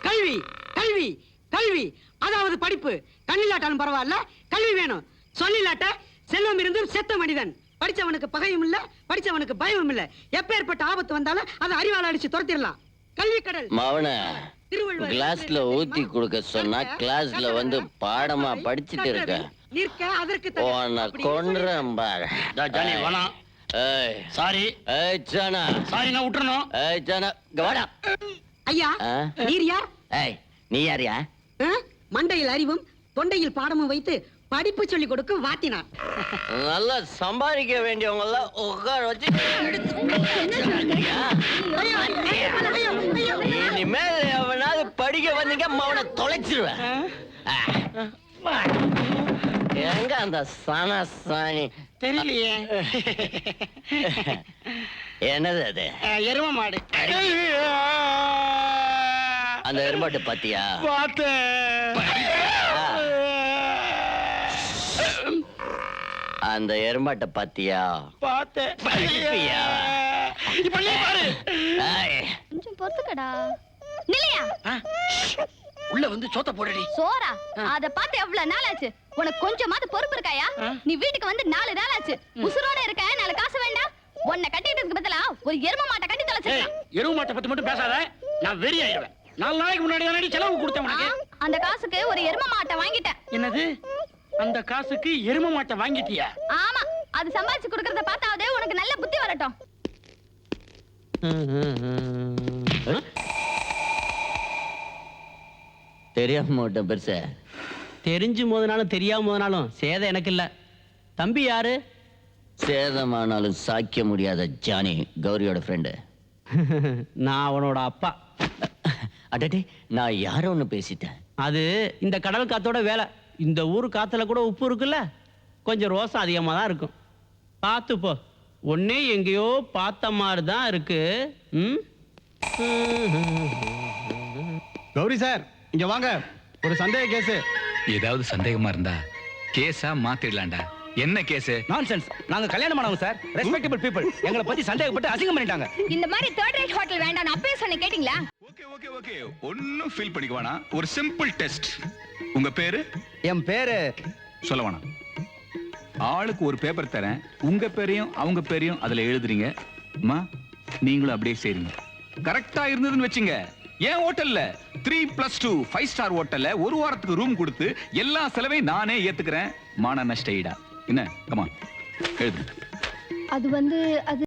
கல்வி கல்வி கல்வி அதாவது படிப்பு. கண்ணில்லாட்டாலும் பரவாயில்ல, கல்வி வேணும். சொல்லில்லாட்ட செல்வம் இருந்தும் செத்த மனிதன். படிச்சவனுக்கு பகையும் இல்ல, படிச்சவனுக்கு பயமும் இல்ல. எப்பேற்பட்ட ஆபத்து வந்தாலும் அதை அறிவால அடிச்சு துரத்திடலாம். கல்வி கடல் மவன கிளாஸ்ல ஊத்தி கொடுக்க சொன்னா கிளாஸ்ல வந்து பாடமா படிச்சுட்டு இருக்க. நிற்க அதற்கு கொன்றுறேன் பாரு. சாரி ஜானா, சாரி நான் விட்டுறணும். ஜானா வாடா. ஐயா நீர் யார்? நீ யாரியா? மண்டையில் அறிவும் தொண்டையில் பாடமும் வைத்து படிப்பு சொல்லிக் கொடுக்கும் வாத்தினார். நல்லா சம்பாதிக்க வேண்டியவங்க எல்லாம் உட்கார வச்சு இனிமேல் எவனாவது படிக்க வந்தீங்க அவனை தொலைச்சிருவேன். எங்க அந்த சனசாணி தெரியலையே. என்னது அது? எரும மாடு. அந்த எருமாட்டு பாத்தியா? அந்த எருமாட்டை பாத்தியா? கொஞ்சம் பொறுத்துக்கடா. நிலையா உள்ள வந்து சோத்த போடுடி. சோரா அத பார்த்து எவ்வளவு நாள் ஆச்சு? உனக்கு கொஞ்சமாவது பொறுப்பு இருக்காயா? நீ வீட்டுக்கு வந்து 4 நாள் ஆச்சு. உசுரோட இருக்க 4 காசு வேண்டாம். உன்னை கட்டிட்டதுக்கு பதிலா ஒரு எரும மாட்டை கட்டி தொலைச்சிருக்கலாம். எரும மாட்டை பத்தி மட்டும் பேசாத, நான் வெறி ஆயிடுவேன். 4 நாளைக்கு முன்னாடி தானடி செலவு கொடுத்தேன் உனக்கு. அந்த காசுக்கு ஒரு எரும மாட்டை வாங்கிட்டேன். என்னது? அந்த காசுக்கு எரும மாட்டை வாங்கிட்டியா? ஆமா, அது சம்பாதிச்சு கொடுக்கறத பார்த்தாவது உனக்கு நல்ல புத்தி வரட்டும். தெரியாம மாட்டேன் பெருச. தெரிஞ்சு போதனாலும் தெரியாம போதனாலும் சேதம் எனக்கு இல்ல. தம்பி யாரு? சேதமானாலும் சாய்க்க முடியாத ஜானி, கௌரியோட ஃப்ரெண்டு. நான் அவனோட அப்பா. அடடே, நான் யாரோ ஒண்ணு பேசிட்டேன். அது இந்த கடல் காத்தோட வேலை. இந்த ஊர் காத்துல கூட உப்பு இருக்குல்ல, கொஞ்சம் ரோசம் அதிகமா தான் இருக்கும். பார்த்து போ, ஒன்னே எங்கேயோ பார்த்த மாதிரி தான் இருக்கு. கௌரி சார், இங்க வாங்க. ஒரு சந்தேக கேஸ். ஏதாவது சந்தேகமா இருந்தா கேஸா மாத்திடலாம்டா. என்ன கேஸ்? நான்சென்ஸ். நாங்க கல்யாணம் பண்ணவங்க சார், ரெஸ்பெக்டபிள் பீப்பிள். எங்களை பத்தி சந்தேகப்பட்டு அசிங்கம் பண்ணிட்டாங்க. இந்த மாதிரி தேர்ட் ரேட் ஹோட்டல் வேண்டாம் அப்பவே சொன்ன, கேட்டிங்களா? ஓகே ஓகே ஓகே, ஒண்ணும் ஃபீல் பண்ணிக்க வேணாம். ஒரு சிம்பிள் டெஸ்ட். உங்க பேரு? என் பேரு சொல்ல வேணாம். ஆளுக்கு ஒரு பேப்பர் தரேன். உங்க பேரையும் அவங்க பேரையும் அதுல எழுதுறீங்க. அம்மா, நீங்களும் அப்படியே செய்றீங்க. கரெக்டா இருந்ததுன்னு வச்சுங்க, ஏன் ஹோட்டல்ல 3+2 5 ஸ்டார் ஹோட்டல்ல ஒரு வாரத்துக்கு ரூம் கொடுத்து எல்லா செலவையும் நானே ஏத்துக்கிறேன். மான நஷ்ட ஈடா. என்ன? கமா எழுது. அது